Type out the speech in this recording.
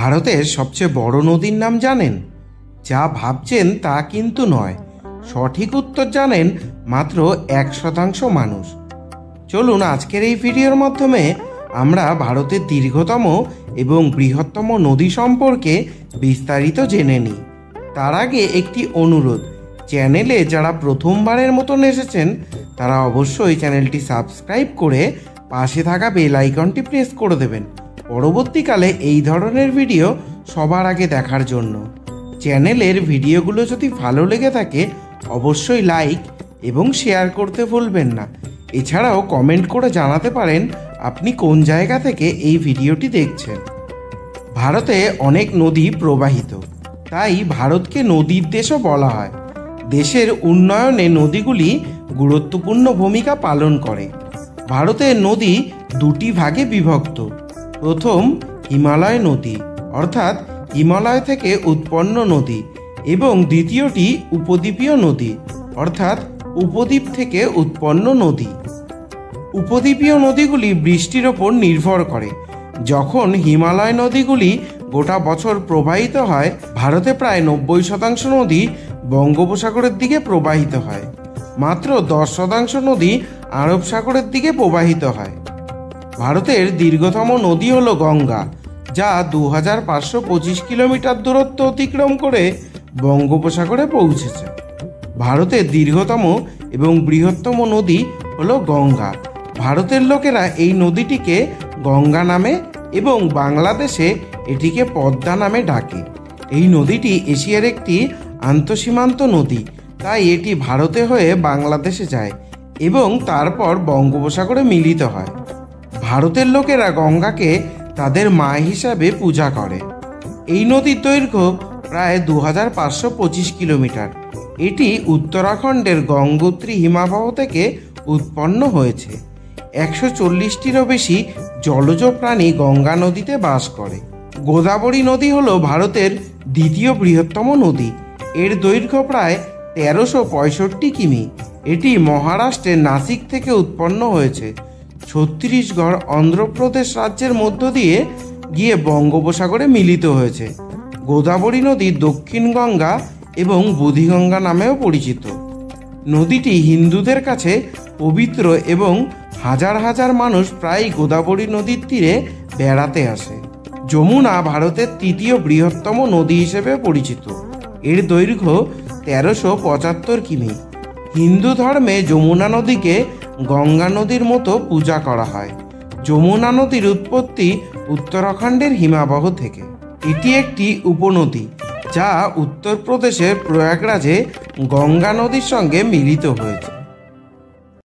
ভারতের সবচেয়ে বড় নদীর নাম জানেন? যা ভাবছেন তা কিন্তু নয়। সঠিক উত্তর জানেন মাত্র 1% মানুষ। চলুন আজকের এই ভিডিওর মাধ্যমে আমরা ভারতের দীর্ঘতম এবং বৃহত্তম নদী সম্পর্কে বিস্তারিত জেনে নিই। তার আগে একটি অনুরোধ, চ্যানেলে যারা প্রথমবারের মতন এসেছেন তারা অবশ্যই চ্যানেলটি সাবস্ক্রাইব করে পাশে থাকা বেল আইকনটি প্রেস করে দেবেন পরবর্তীকালে এই ধরনের ভিডিও সবার আগে দেখার জন্য। চ্যানেলের ভিডিওগুলো যদি ভালো লেগে থাকে অবশ্যই লাইক এবং শেয়ার করতে ভুলবেন না। এছাড়াও কমেন্ট করে জানাতে পারেন আপনি কোন জায়গা থেকে এই ভিডিওটি দেখছেন। ভারতে অনেক নদী প্রবাহিত, তাই ভারতকে নদীর দেশও বলা হয়। দেশের উন্নয়নে নদীগুলি গুরুত্বপূর্ণ ভূমিকা পালন করে। ভারতের নদী দুটি ভাগে বিভক্ত। প্রথম হিমালয় নদী, অর্থাৎ হিমালয় থেকে উৎপন্ন নদী, এবং দ্বিতীয়টি উপদ্বীপীয় নদী, অর্থাৎ উপদ্বীপ থেকে উৎপন্ন নদী। উপদ্বীপীয় নদীগুলি বৃষ্টির ওপর নির্ভর করে। যখন হিমালয় নদীগুলি গোটা বছর প্রবাহিত হয়, ভারতে প্রায় 90% নদী বঙ্গোপসাগরের দিকে প্রবাহিত হয়। মাত্র 10% নদী আরব সাগরের দিকে প্রবাহিত হয়। ভারতের দীর্ঘতম নদী হল গঙ্গা, যা 2525 কিলোমিটার দূরত্ব অতিক্রম করে বঙ্গোপসাগরে পৌঁছেছে। ভারতের দীর্ঘতম এবং বৃহত্তম নদী হল গঙ্গা। ভারতের লোকেরা এই নদীটিকে গঙ্গা নামে এবং বাংলাদেশে এটিকে পদ্মা নামে ডাকে। এই নদীটি এশিয়ার একটি আন্তঃসীমান্ত নদী, তাই এটি ভারতে হয়ে বাংলাদেশে যায় এবং তারপর বঙ্গোপসাগরে মিলিত হয়। ভারতের লোকেরা গঙ্গাকে তাদের মা হিসাবে পূজা করে। এই নদীর দৈর্ঘ্য প্রায় 2525 কিলোমিটার। এটি উত্তরাখণ্ডের গঙ্গোত্রী হিমবাহ থেকে উৎপন্ন হয়েছে। 140টিরও বেশি জলজ প্রাণী গঙ্গা নদীতে বাস করে। গোদাবরী নদী হল ভারতের দ্বিতীয় বৃহত্তম নদী। এর দৈর্ঘ্য প্রায় 1365 কিমি। এটি মহারাষ্ট্রের নাসিক থেকে উৎপন্ন হয়েছে। ছত্তিশগড় অন্ধ্রপ্রদেশ রাজ্যের মধ্য দিয়ে গিয়ে বঙ্গোপসাগরে মিলিত হয়েছে। গোদাবরী নদী দক্ষিণ গঙ্গা এবং বুধিগঙ্গা নামেও পরিচিত। নদীটি হিন্দুদের কাছে পবিত্র এবং হাজার হাজার মানুষ প্রায় গোদাবরী নদীর তীরে বেড়াতে আসে। যমুনা ভারতের তৃতীয় বৃহত্তম নদী হিসেবে পরিচিত। এর দৈর্ঘ্য 1375 কিমি। হিন্দু ধর্মে যমুনা নদীকে গঙ্গা নদীর মতো পূজা করা হয়। যমুনা নদীর উৎপত্তি উত্তরাখণ্ডের হিমবাহ থেকে। এটি একটি উপনদী যা উত্তরপ্রদেশের প্রয়াগরাজে গঙ্গা নদীর সঙ্গে মিলিত হয়েছে।